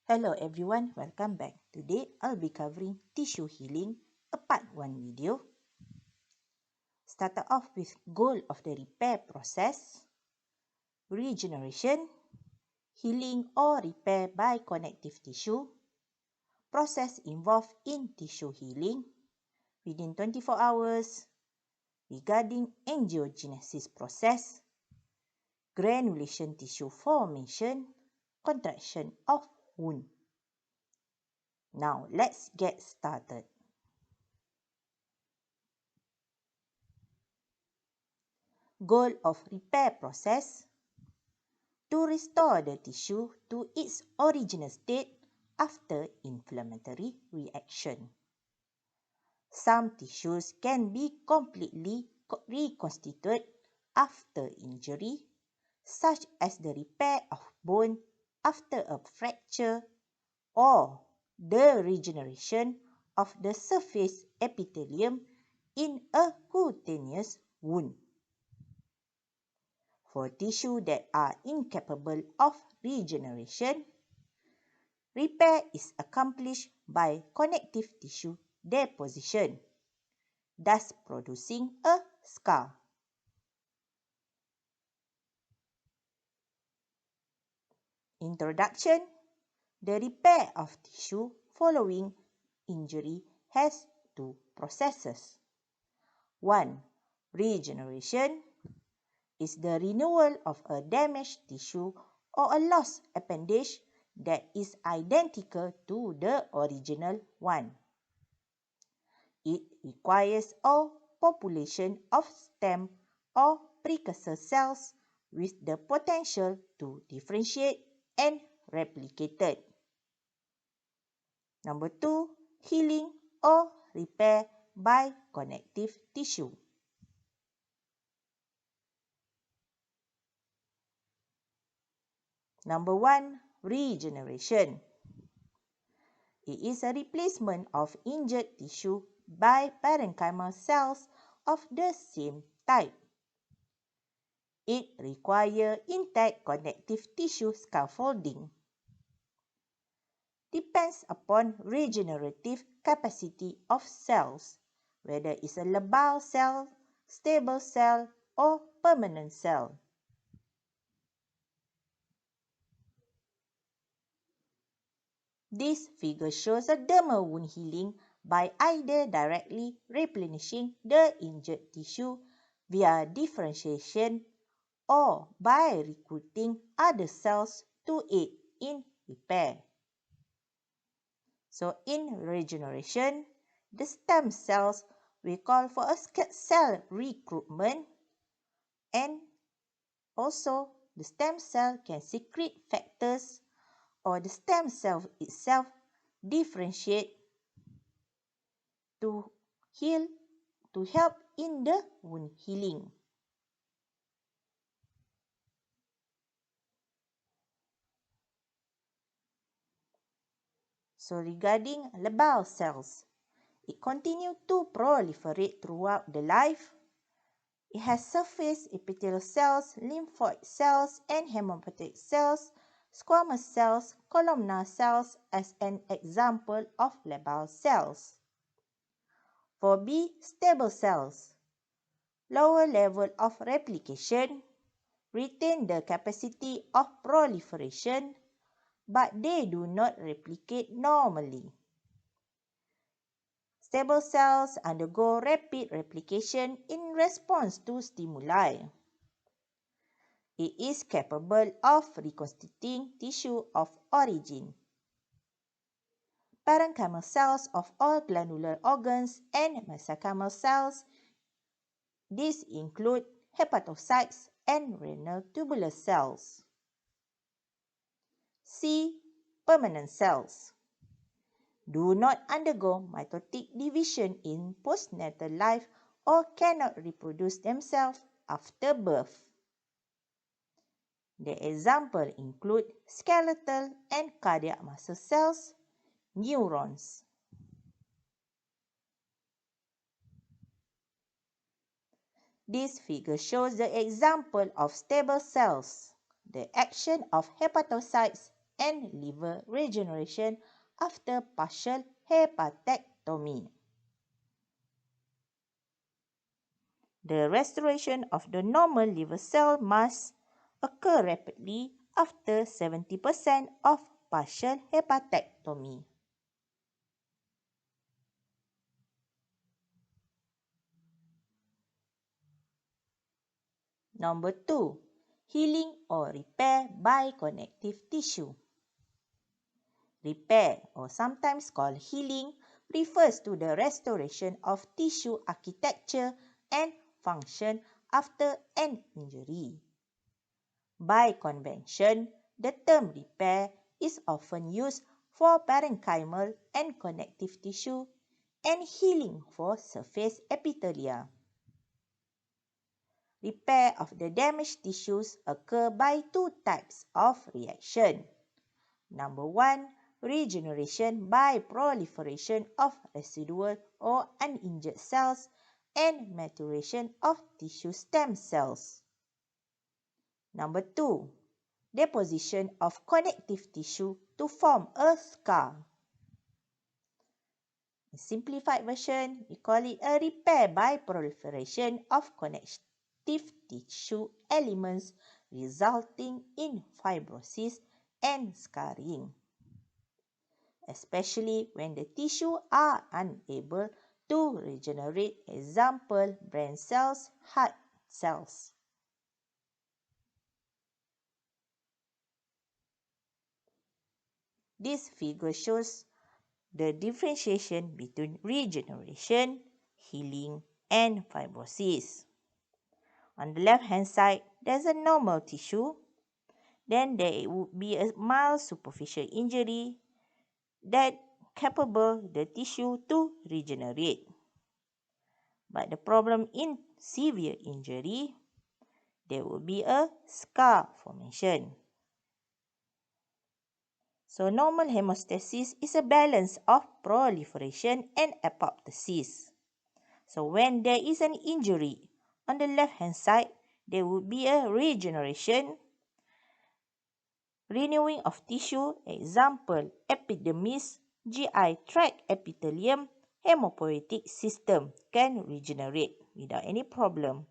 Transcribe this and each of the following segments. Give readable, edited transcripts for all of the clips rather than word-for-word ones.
Hello everyone, welcome back. Today I'll be covering tissue healing, a part 1 video. Started off with goal of the repair process, regeneration, healing or repair by connective tissue, process involved in tissue healing within 24 hours, regarding angiogenesis process, granulation tissue formation, contraction of wound. Now let's get started. Goal of repair process: to restore the tissue to its original state after inflammatory reaction. Some tissues can be completely reconstituted after injury, such as the repair of bone after a fracture or the regeneration of the surface epithelium in a cutaneous wound. For tissue that are incapable of regeneration, repair is accomplished by connective tissue deposition, thus producing a scar. Introduction: the repair of tissue following injury has two processes. 1. Regeneration is the renewal of a damaged tissue or a lost appendage that is identical to the original one. It requires a population of stem or precursor cells with the potential to differentiate and replicate. Number 2, healing or repair by connective tissue. Number 1, regeneration. It is a replacement of injured tissue by parenchymal cells of the same type. It requires intact connective tissue scaffolding. Depends upon regenerative capacity of cells, whether it's a labile cell, stable cell, or permanent cell. This figure shows a dermal wound healing by either directly replenishing the injured tissue via differentiation or by recruiting other cells to aid in repair. So in regeneration, the stem cells will call for a cell recruitment, and also the stem cell can secrete factors or the stem cell itself differentiate to heal, to help in the wound healing. So regarding labile cells, it continues to proliferate throughout the life. It has surface epithelial cells, lymphoid cells, and hematopoietic cells, squamous cells, columnar cells as an example of labile cells. For B, stable cells, lower level of replication, retain the capacity of proliferation, but they do not replicate normally. Stable cells undergo rapid replication in response to stimuli. It is capable of reconstituting tissue of origin. Parenchymal cells of all glandular organs and mesenchymal cells. These include hepatocytes and renal tubular cells. C. Permanent cells do not undergo mitotic division in postnatal life or cannot reproduce themselves after birth. The example include skeletal and cardiac muscle cells, neurons. This figure shows the example of stable cells, the action of hepatocytes and liver regeneration after partial hepatectomy. The restoration of the normal liver cell must occur rapidly after 70% of partial hepatectomy. Number 2. Healing or repair by connective tissue. Repair, or sometimes called healing, refers to the restoration of tissue architecture and function after an injury. By convention, the term repair is often used for parenchymal and connective tissue and healing for surface epithelia. Repair of the damaged tissues occur by two types of reaction. Number 1, regeneration by proliferation of residual or uninjured cells and maturation of tissue stem cells. Number 2, deposition of connective tissue to form a scar. In simplified version, we call it a repair by proliferation of connective tissue elements resulting in fibrosis and scarring, especially when the tissue are unable to regenerate, example, brain cells, heart cells. This figure shows the differentiation between regeneration, healing, and fibrosis. On the left-hand side, there's a normal tissue. Then there would be a mild superficial injury that capable the tissue to regenerate. But the problem in severe injury, there will be a scar formation. So normal hemostasis is a balance of proliferation and apoptosis. So when there is an injury, on the left-hand side, there would be a regeneration, renewing of tissue, example, epidermis, GI tract epithelium, hemopoietic system can regenerate without any problem.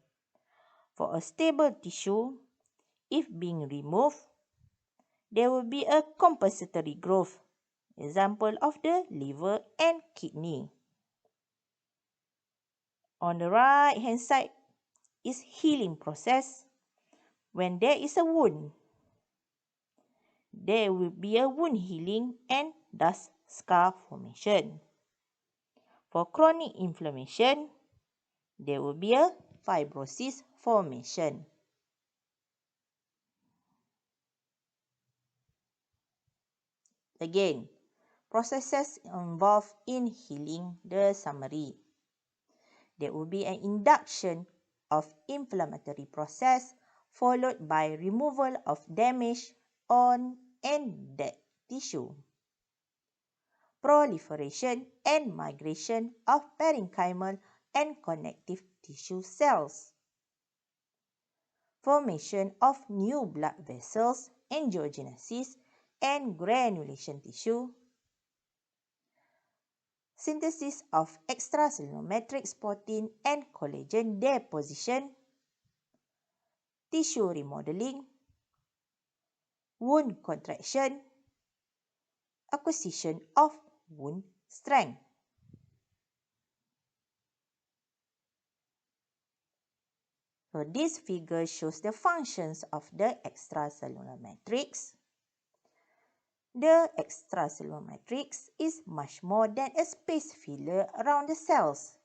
For a stable tissue, if being removed, there will be a compensatory growth, example of the liver and kidney. On the right-hand side is healing process. When there is a wound, there will be a wound healing and thus scar formation. For chronic inflammation, there will be a fibrosis formation. Again, processes involved in healing the summary. There will be an induction of inflammatory process followed by removal of damage on and dead tissue. Proliferation and migration of parenchymal and connective tissue cells. Formation of new blood vessels, angiogenesis, and granulation tissue. Synthesis of extracellular matrix protein and collagen deposition. Tissue remodeling. Wound contraction. Acquisition of wound strength. So this figure shows the functions of the extracellular matrix. The extracellular matrix is much more than a space filler around the cells.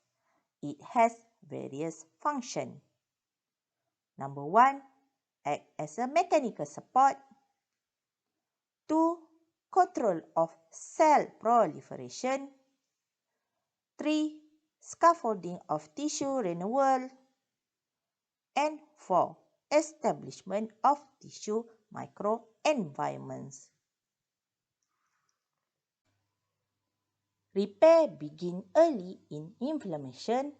It has various functions. Number 1, act as a mechanical support. 2, control of cell proliferation. 3, scaffolding of tissue renewal. And 4, establishment of tissue microenvironments. Repair begins early in inflammation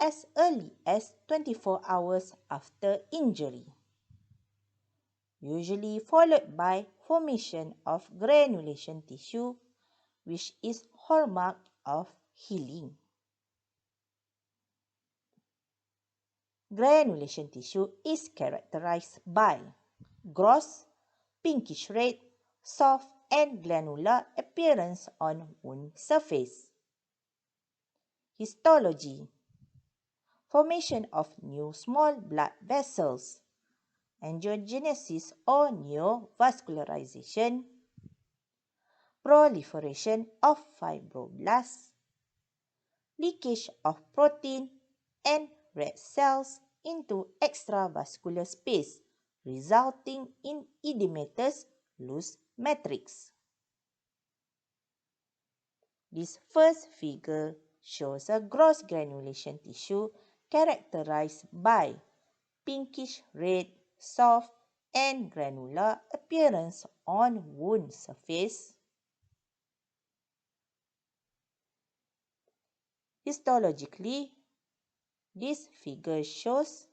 as early as 24 hours after injury. usually followed by formation of granulation tissue, which is hallmark of healing. Granulation tissue is characterized by gross, pinkish red, soft and granular appearance on wound surface. Histology: formation of new small blood vessels, angiogenesis or neovascularization, proliferation of fibroblasts, leakage of protein and red cells into extravascular space, resulting in edematous loose matrix. This first figure shows a gross granulation tissue characterized by pinkish red, soft, and granular appearance on wound surface. Histologically, this figure shows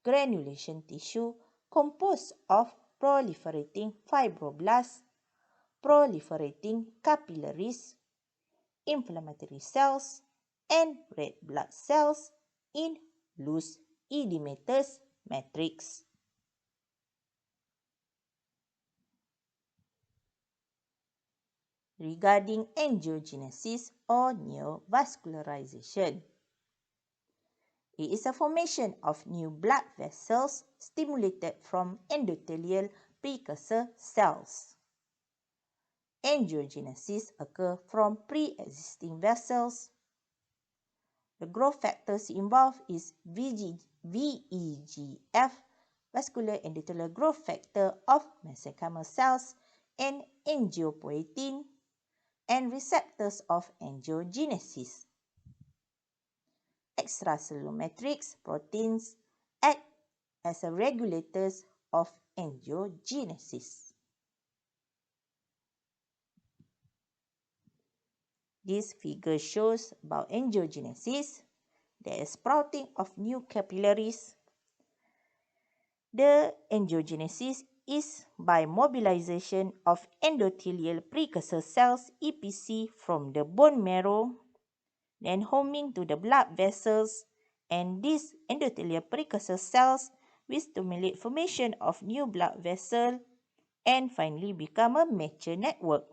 granulation tissue composed of proliferating fibroblasts, proliferating capillaries, inflammatory cells, and red blood cells in loose edematous matrix. Regarding angiogenesis or neovascularization, it is a formation of new blood vessels stimulated from endothelial precursor cells. Angiogenesis occurs from pre-existing vessels. The growth factors involved is VEGF, vascular endothelial growth factor of mesenchymal cells, and angiopoietin, and receptors of angiogenesis. Extracellular matrix proteins act as a regulators of angiogenesis. This figure shows about angiogenesis. There is sprouting of new capillaries. The angiogenesis is by mobilization of endothelial precursor cells EPC from the bone marrow, then homing to the blood vessels, and these endothelial precursor cells will stimulate formation of new blood vessel and finally become a mature network.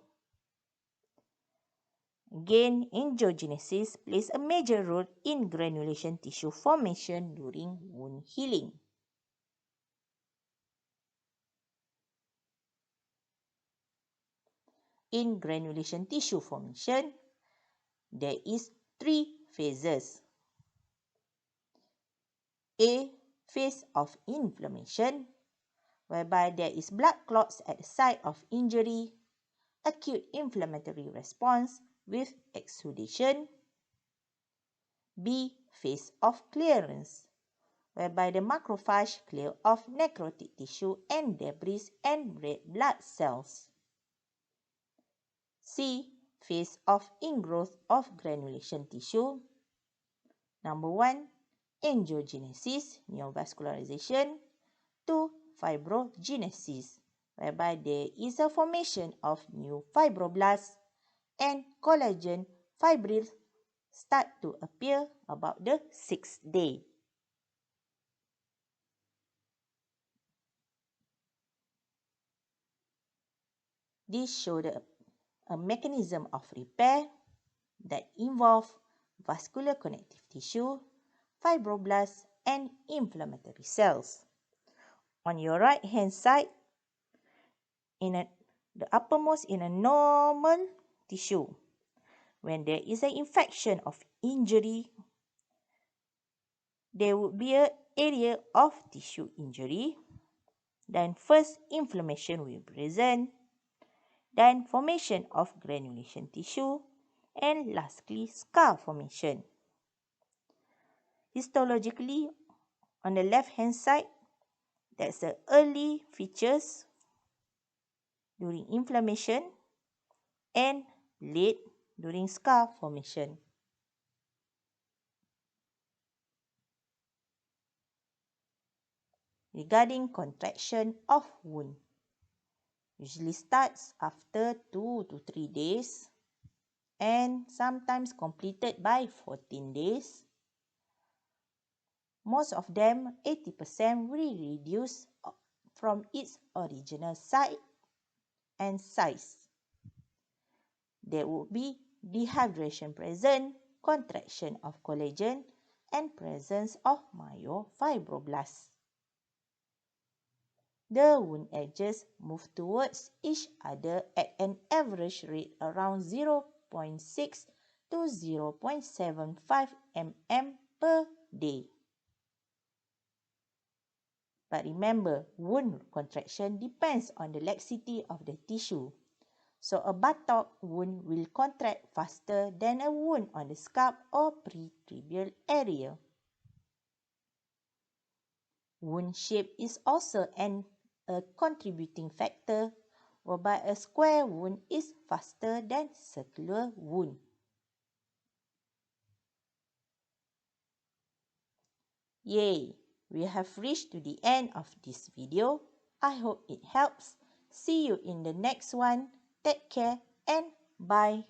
Again, angiogenesis plays a major role in granulation tissue formation during wound healing. In granulation tissue formation, there is 3 phases. A phase of inflammation, whereby there is blood clots at the site of injury, acute inflammatory response with exudation. B phase of clearance, whereby the macrophage clear off necrotic tissue and debris and red blood cells. C phase of ingrowth of granulation tissue. Number 1, angiogenesis, neovascularization. 2, fibrogenesis, whereby there is a formation of new fibroblasts and collagen fibrils start to appear about the 6th day. This showed a mechanism of repair that involve vascular connective tissue, fibroblasts, and inflammatory cells. On your right hand side, the uppermost in a normal tissue, when there is an infection of injury, there would be an area of tissue injury. Then first inflammation will present, then formation of granulation tissue, and lastly scar formation. Histologically, on the left hand side, that's the early features during inflammation and late during scar formation. regarding contraction of wound. Usually starts after 2 to 3 days and sometimes completed by 14 days. Most of them, 80%, will reduce from its original site and size. There would be dehydration present, contraction of collagen, and presence of myofibroblasts. The wound edges move towards each other at an average rate around 0.6 to 0.75 mm per day. But remember, wound contraction depends on the laxity of the tissue. So a buttock wound will contract faster than a wound on the scalp or pretrivial area. Wound shape is also a contributing factor, whereby a square wound is faster than circular wound. Yay! We have reached to the end of this video. I hope it helps. See you in the next one. Take care and bye.